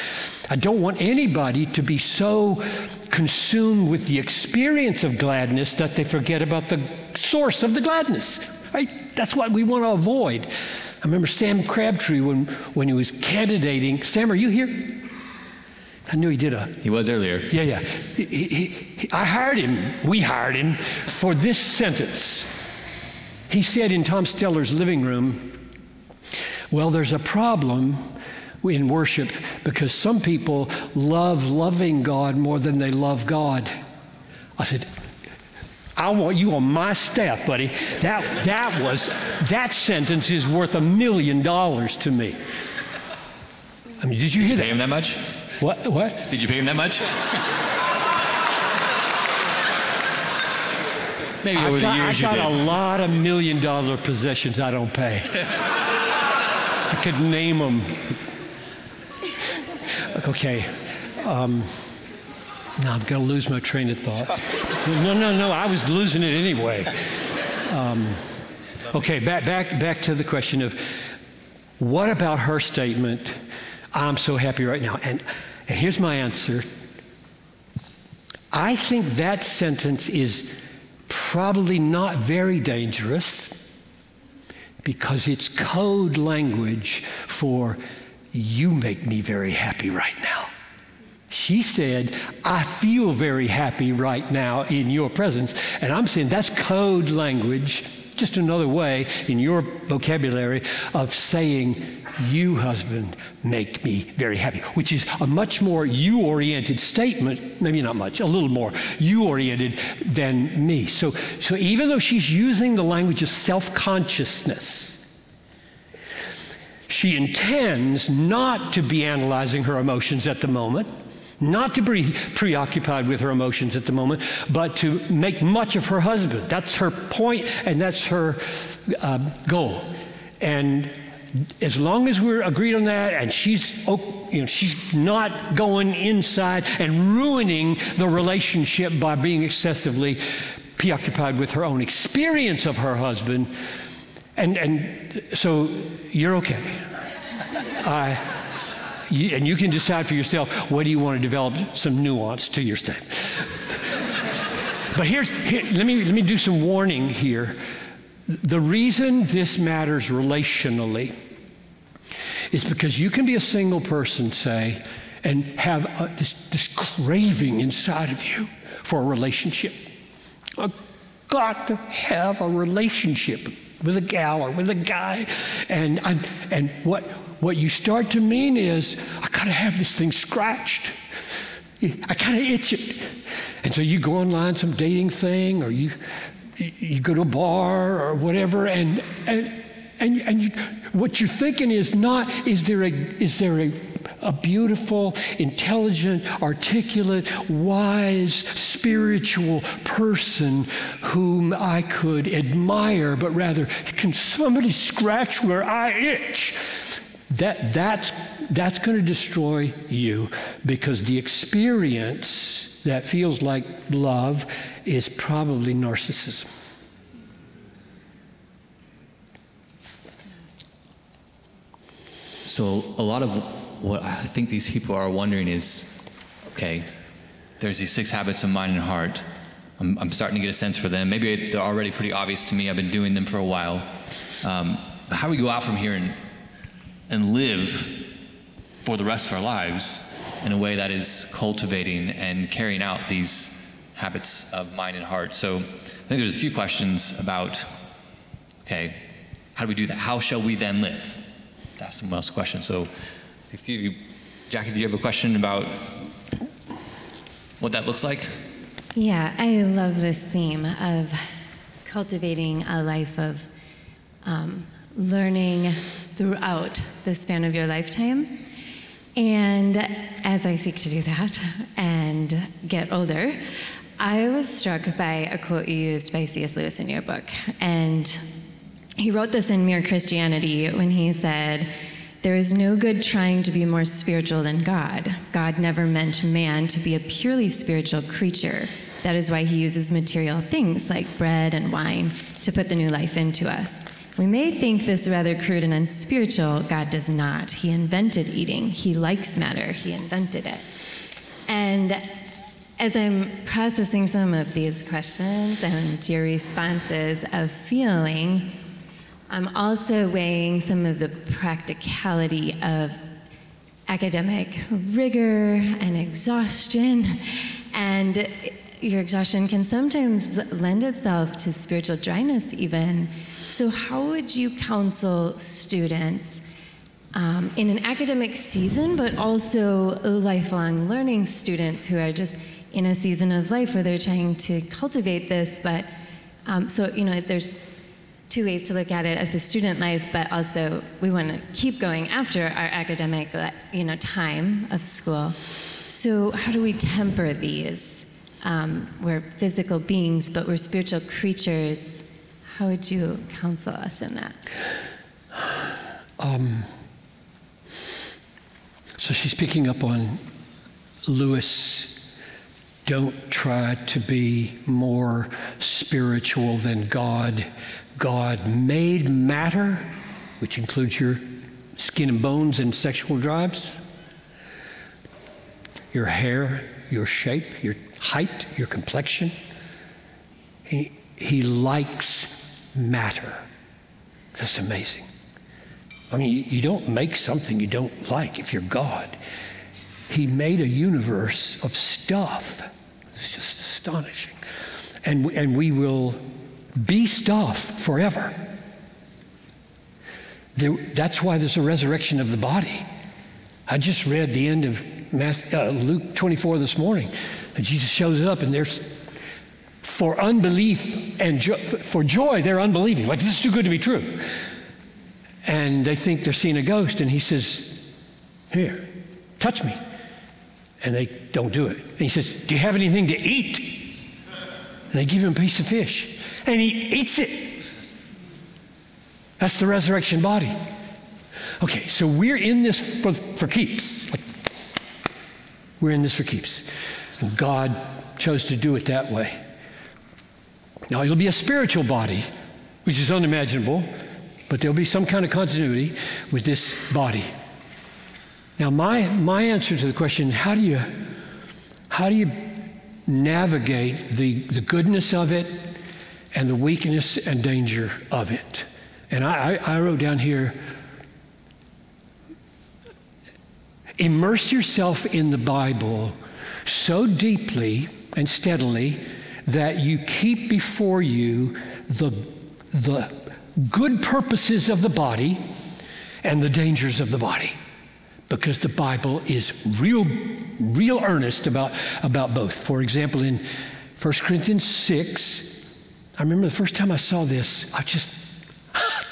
I don't want anybody to be so consumed with the experience of gladness that they forget about the source of the gladness, right? That's what we want to avoid. I remember Sam Crabtree when he was candidating. Sam, are you here? I knew he did He was earlier. Yeah. We hired him for this sentence. He said in Tom Steller's living room, well, there's a problem in worship because some people love loving God more than they love God. I said, I want you on my staff, buddy. That sentence is worth $1 million to me. I mean, did you hear that? Pay him that much? What? Did you pay him that much? Maybe over the years you did. I got a lot of $1 million possessions I don't pay. I could name them. Okay. Now I'm going to lose my train of thought. No. I was losing it anyway. Okay, back to the question of what about her statement, I'm so happy right now. And here's my answer. I think that sentence is probably not very dangerous because it's code language for you make me very happy right now. She said, I feel very happy right now in your presence. And I'm saying that's code language, just another way in your vocabulary of saying, you, husband, make me very happy, which is a much more you-oriented statement, maybe not much, a little more you-oriented than me. So even though she's using the language of self-consciousness, she intends not to be analyzing her emotions at the moment, not to be preoccupied with her emotions at the moment, but to make much of her husband. That's her point, and that's her goal. And as long as we're agreed on that, and she's not going inside and ruining the relationship by being excessively preoccupied with her own experience of her husband, and so you're okay. And you can decide for yourself whether you want to develop some nuance to your statement. But let me do some warning here. The reason this matters relationally is because you can be a single person, say, and have this craving inside of you for a relationship. I've got to have a relationship with a gal or with a guy, and what you start to mean is, I gotta have this thing scratched. I kind of itch it. And so you go online, some dating thing, or you go to a bar or whatever, and you, what you're thinking is not, is there a a beautiful, intelligent, articulate, wise, spiritual person whom I could admire, but rather, can somebody scratch where I itch? That's going to destroy you, because the experience that feels like love is probably narcissism. So a lot of what I think these people are wondering is, okay, there's these 6 habits of mind and heart. I'm starting to get a sense for them. Maybe they're already pretty obvious to me. I've been doing them for a while. How do we go out from here and live for the rest of our lives in a way that is cultivating and carrying out these habits of mind and heart? So I think there's a few questions about, okay, how do we do that? How shall we then live? That's someone else's question. So if you, Jackie, do you have a question about what that looks like? Yeah, I love this theme of cultivating a life of learning throughout the span of your lifetime. And as I seek to do that and get older, I was struck by a quote you used by C.S. Lewis in your book. And he wrote this in Mere Christianity when he said, "There is no good trying to be more spiritual than God. God never meant man to be a purely spiritual creature. That is why he uses material things like bread and wine to put the new life into us. We may think this rather crude and unspiritual. God does not. He invented eating. He likes matter. He invented it." And as I'm processing some of these questions and your responses of feeling, I'm also weighing some of the practicality of academic rigor and exhaustion. And your exhaustion can sometimes lend itself to spiritual dryness even. So how would you counsel students in an academic season, but also lifelong learning students who are just in a season of life where they're trying to cultivate this, but so, you know, there's 2 ways to look at it, as the student life, but also we want to keep going after our academic, time of school. So how do we temper these? We're physical beings, but we're spiritual creatures. How would you counsel us in that? So she's picking up on Lewis. Don't try to be more spiritual than God. God made matter, which includes your skin and bones and sexual drives, your hair, your shape, your height, your complexion. He likes matter. That's amazing. I mean, you don't make something you don't like if you're God. He made a universe of stuff. It's just astonishing. And we will be stuff forever. That's why there's a resurrection of the body. I just read the end of Luke 24 this morning. And Jesus shows up, and there's, for unbelief and for joy, they're unbelieving. Like, this is too good to be true. And they think they're seeing a ghost, and he says, "Here, touch me." And they don't do it. And he says, "Do you have anything to eat?" And they give him a piece of fish, and he eats it. That's the resurrection body. Okay, so we're in this for keeps. We're in this for keeps. And God chose to do it that way. Now, it'll be a spiritual body, which is unimaginable, but there'll be some kind of continuity with this body. Now, my answer to the question, how do you navigate the goodness of it and the weakness and danger of it? And I wrote down here, immerse yourself in the Bible so deeply and steadily that you keep before you the good purposes of the body and the dangers of the body. Because the Bible is real earnest about both. For example, in 1 Corinthians 6, I remember the first time I saw this, I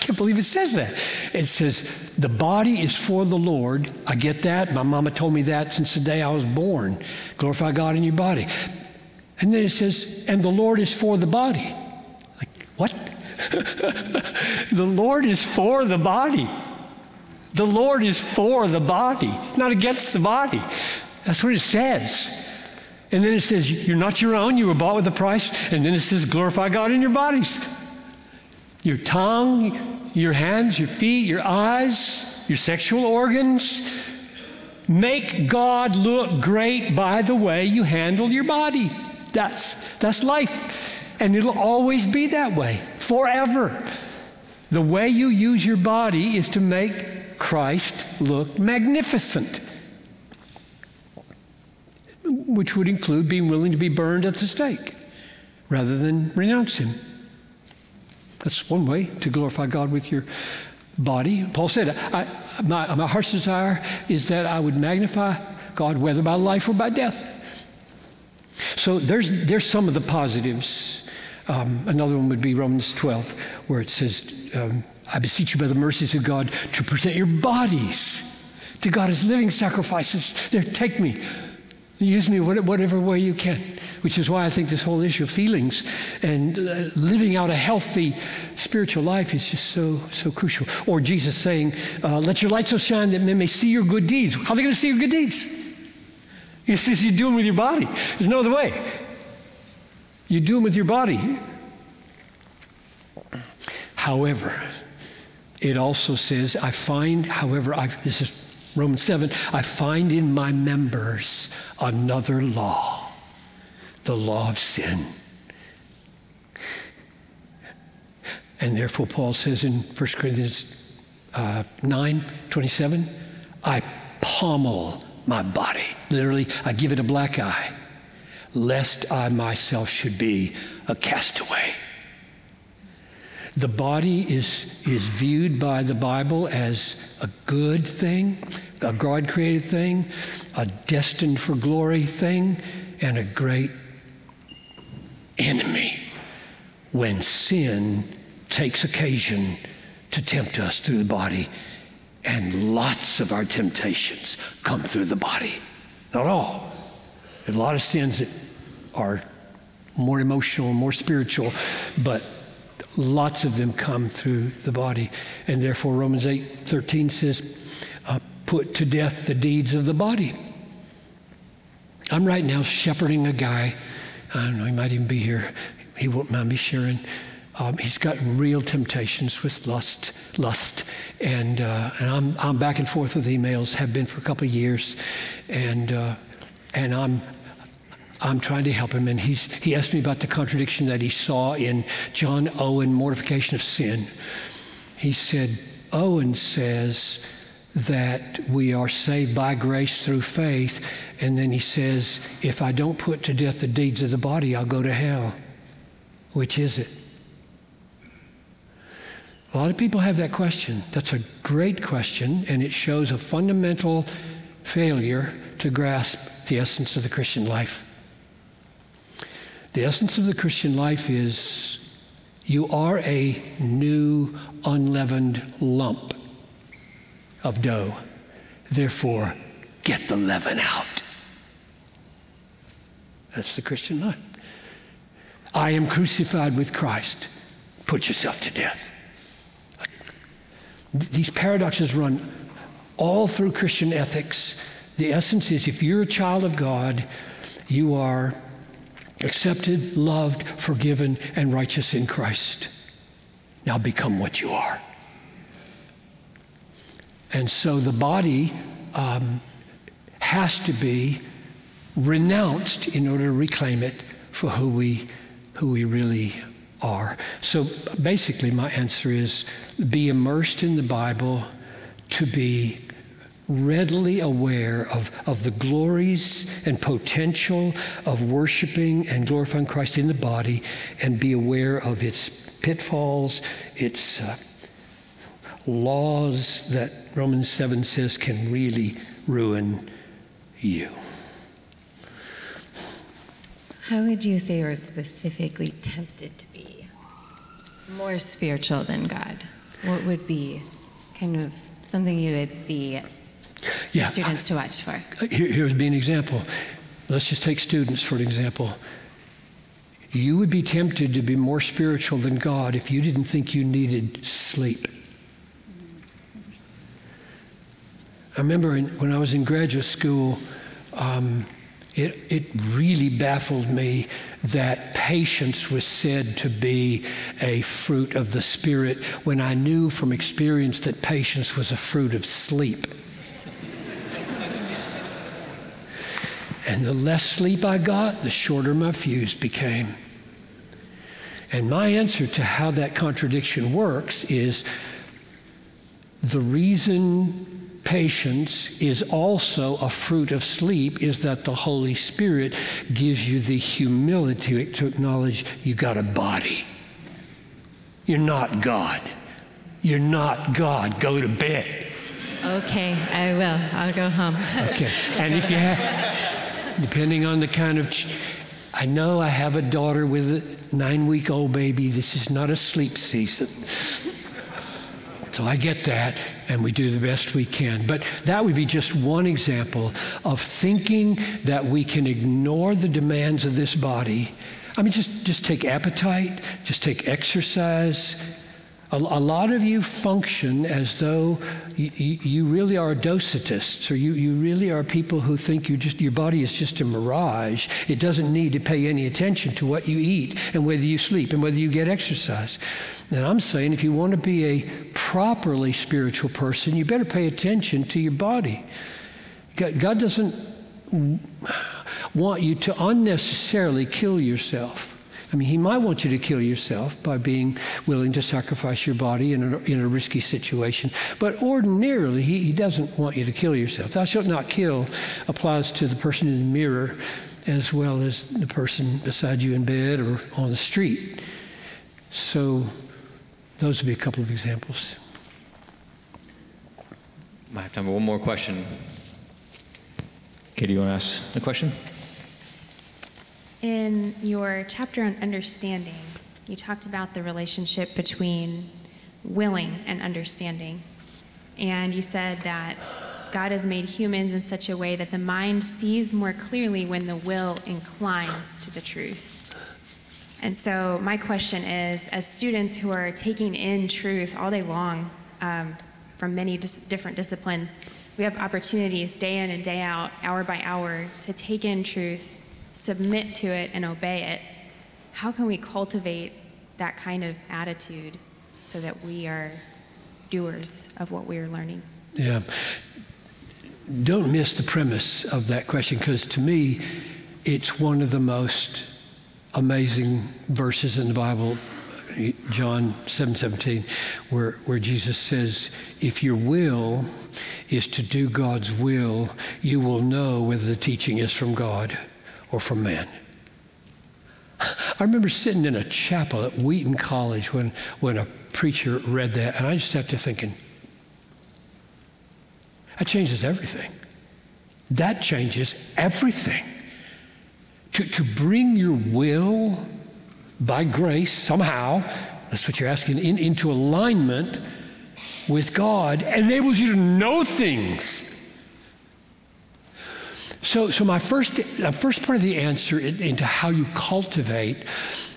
can't believe it says that. It says, the body is for the Lord. I get that. My mama told me that since the day I was born. Glorify God in your body. And then it says, and the Lord is for the body. Like, what? The Lord is for the body. The Lord is for the body, not against the body. That's what it says. And then it says, you're not your own, you were bought with a price. And then it says, glorify God in your bodies. Your tongue, your hands, your feet, your eyes, your sexual organs. Make God look great by the way you handle your body. That's life. And it'll always be that way, forever. The way you use your body is to make Christ look magnificent, which would include being willing to be burned at the stake rather than renounce him. That's one way to glorify God with your body. Paul said, my heart's desire is that I would magnify God whether by life or by death. So there's some of the positives. Another one would be Romans 12, where it says, I beseech you by the mercies of God to present your bodies to God as living sacrifices. There, take me. Use me whatever way you can, which is why I think this whole issue of feelings and living out a healthy spiritual life is just so crucial. Or Jesus saying, let your light so shine that men may see your good deeds. How are they going to see your good deeds? He says you do them with your body. There's no other way. You do them with your body. However, it also says, this is Romans 7, I find in my members another law, the law of sin. And therefore, Paul says in 1 Corinthians 9:27, I pommel my body. Literally, I give it a black eye, lest I myself should be a castaway. The body is viewed by the Bible as a good thing, a God-created thing, a destined for glory thing, and a great enemy when sin takes occasion to tempt us through the body. And lots of our temptations come through the body. Not all. There's a lot of sins that are more emotional, more spiritual, but lots of them come through the body. And therefore, Romans 8:13 says, put to death the deeds of the body. I'm right now shepherding a guy. I don't know, he might even be here. He won't mind me sharing. He's got real temptations with lust, and I'm back and forth with emails, have been for a couple of years, and I'm trying to help him, and he asked me about the contradiction that he saw in John Owen, Mortification of Sin. He said, Owen says that we are saved by grace through faith, and then he says, if I don't put to death the deeds of the body, I'll go to hell. Which is it? A lot of people have that question. That's a great question, and it shows a fundamental failure to grasp the essence of the Christian life. The essence of the Christian life is you are a new unleavened lump of dough. Therefore, get the leaven out. That's the Christian life. I am crucified with Christ. Put yourself to death. These paradoxes run all through Christian ethics. The essence is if you're a child of God, you are accepted, loved, forgiven, and righteous in Christ. Now become what you are. And so the body has to be renounced in order to reclaim it for who we really are. So basically my answer is be immersed in the Bible to be readily aware of the glories and potential of worshiping and glorifying Christ in the body, and be aware of its pitfalls, its laws that Romans 7 says can really ruin you. How would you say you're specifically tempted to be more spiritual than God? what would be kind of something you would see for students to watch for? Here would be an example. Let's just take students for an example. You would be tempted to be more spiritual than God if you didn't think you needed sleep. I remember when I was in graduate school, it really baffled me that patience was said to be a fruit of the Spirit when I knew from experience that patience was a fruit of sleep. And the less sleep I got, the shorter my fuse became. And my answer to how that contradiction works is the reason patience is also a fruit of sleep is that the Holy Spirit gives you the humility to acknowledge you got a body. You're not God. You're not God. Go to bed. Okay, I will. I'll go home. Okay. And if you have, depending on the kind of, I know I have a daughter with a 9-week-old baby. This is not a sleep season. So I get that, and we do the best we can. But that would be just one example of thinking that we can ignore the demands of this body. I mean, just take appetite, just take exercise. A lot of you function as though you really are docetists, or you really are people who think your body is just a mirage. It doesn't need to pay any attention to what you eat and whether you sleep and whether you get exercise. And I'm saying if you want to be a properly spiritual person, you better pay attention to your body. God doesn't want you to unnecessarily kill yourself. I mean, he might want you to kill yourself by being willing to sacrifice your body in a risky situation. But ordinarily, he doesn't want you to kill yourself. Thou shalt not kill applies to the person in the mirror as well as the person beside you in bed or on the street. So those would be a couple of examples. Might have time for one more question. Katie, you want to ask a question? In your chapter on understanding, you talked about the relationship between willing and understanding. And you said that God has made humans in such a way that the mind sees more clearly when the will inclines to the truth. And so my question is, as students who are taking in truth all day long from many different disciplines, we have opportunities day in and day out, hour by hour, to take in truth, submit to it, and obey it. How can we cultivate that kind of attitude so that we are doers of what we are learning? Yeah. Don't miss the premise of that question, because to me, it's one of the most amazing verses in the Bible, John 7:17, where Jesus says, if your will is to do God's will, you will know whether the teaching is from God or from man. I remember sitting in a chapel at Wheaton College when a preacher read that, and I just sat there thinking, that changes everything. That changes everything. To bring your will by grace somehow, that's what you're asking, into alignment with God, enables you to know things. So my first part of the answer into how you cultivate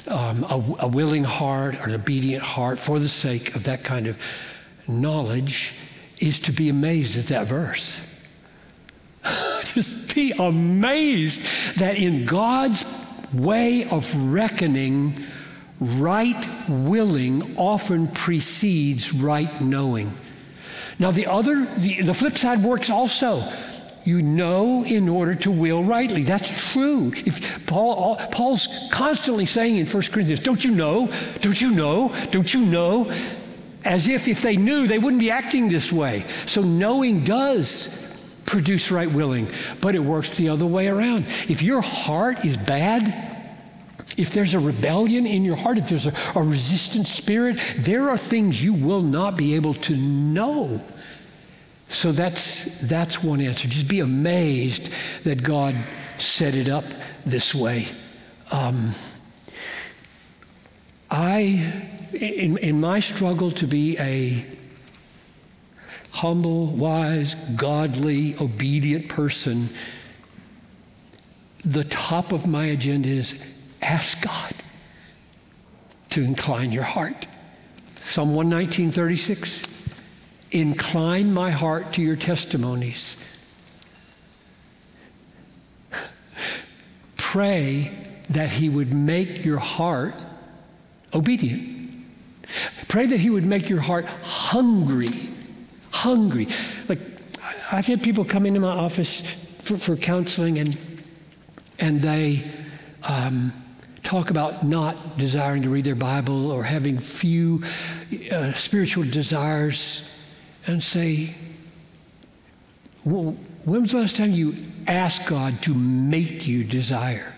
a willing heart or an obedient heart for the sake of that kind of knowledge is to be amazed at that verse. Just be amazed that in God's way of reckoning, right willing often precedes right knowing. Now the flip side works also. You know in order to will rightly. That's true. If Paul's constantly saying in 1 Corinthians, don't you know? Don't you know? Don't you know? As if they knew, they wouldn't be acting this way. So knowing does produce right willing, but it works the other way around. If your heart is bad, if there's a rebellion in your heart, if there's a resistant spirit, there are things you will not be able to know. So that's one answer. Just be amazed that God set it up this way. in my struggle to be a humble, wise, godly, obedient person, the top of my agenda is ask God to incline your heart. Psalm 119:36, incline my heart to your testimonies. Pray that he would make your heart obedient. Pray that he would make your heart hungry. Like, I've had people come into my office for counseling, and they talk about not desiring to read their Bible or having few spiritual desires, and say, well, when was the last time you asked God to make you desire?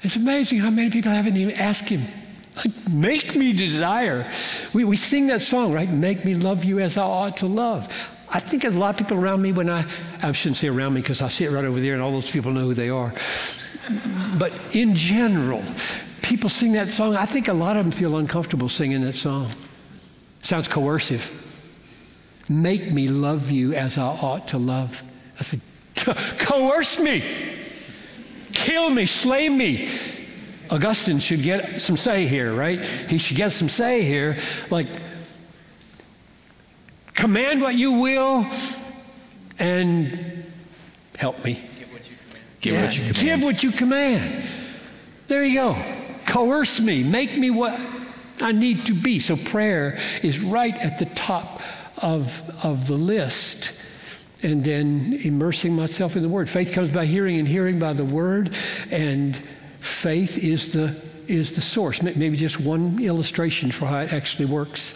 It's amazing how many people haven't even asked him, like, make me desire. We sing that song, right? Make me love you as I ought to love. I think a lot of people around me, I shouldn't say around me because I sit right over there and all those people know who they are. But in general, people sing that song. I think a lot of them feel uncomfortable singing that song. Sounds coercive. Make me love you as I ought to love. I said, coerce me. Kill me, slay me. Augustine should get some say here, right? He should get some say here. Like, command what you will and help me. Give what you command. Give what you command. There you go. Coerce me. Make me what I need to be. So prayer is right at the top of the list. And then immersing myself in the Word. Faith comes by hearing, and hearing by the Word. And faith is the source. Maybe just one illustration for how it actually works.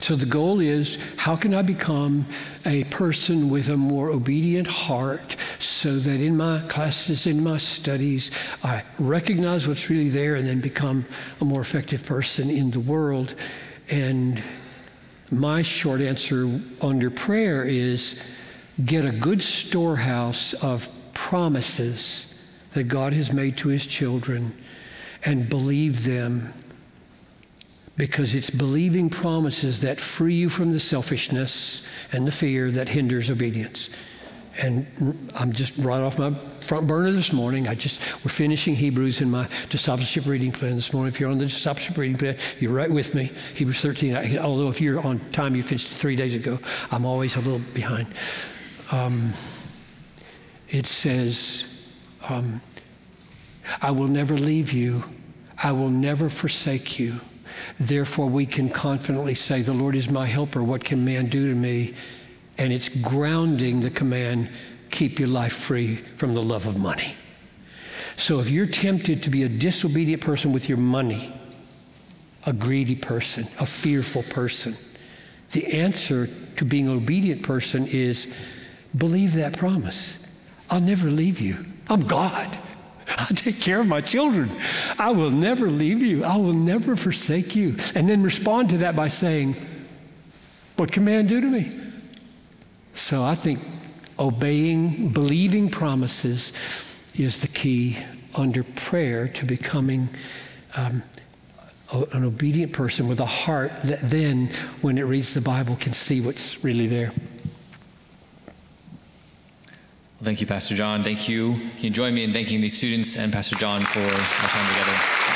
So the goal is, how can I become a person with a more obedient heart so that in my classes, in my studies, I recognize what's really there and then become a more effective person in the world? And my short answer under prayer is, get a good storehouse of promises that God has made to his children and believe them, because it's believing promises that free you from the selfishness and the fear that hinders obedience. And I'm just right off my front burner this morning. We're finishing Hebrews in my discipleship reading plan this morning. If you're on the discipleship reading plan, you're right with me. Hebrews 13, although if you're on time, you finished 3 days ago. I'm always a little behind. It says, I will never leave you. I will never forsake you. Therefore, we can confidently say, the Lord is my helper. What can man do to me? And it's grounding the command, keep your life free from the love of money. So if you're tempted to be a disobedient person with your money, a greedy person, a fearful person, the answer to being an obedient person is believe that promise. I'll never leave you. I'm God. I'll take care of my children. I will never leave you. I will never forsake you. And then respond to that by saying, what can man do to me? So I think obeying, believing promises is the key under prayer to becoming an obedient person with a heart that then, when it reads the Bible, can see what's really there. Thank you, Pastor John. Thank you. Can you join me in thanking these students and Pastor John for our time together?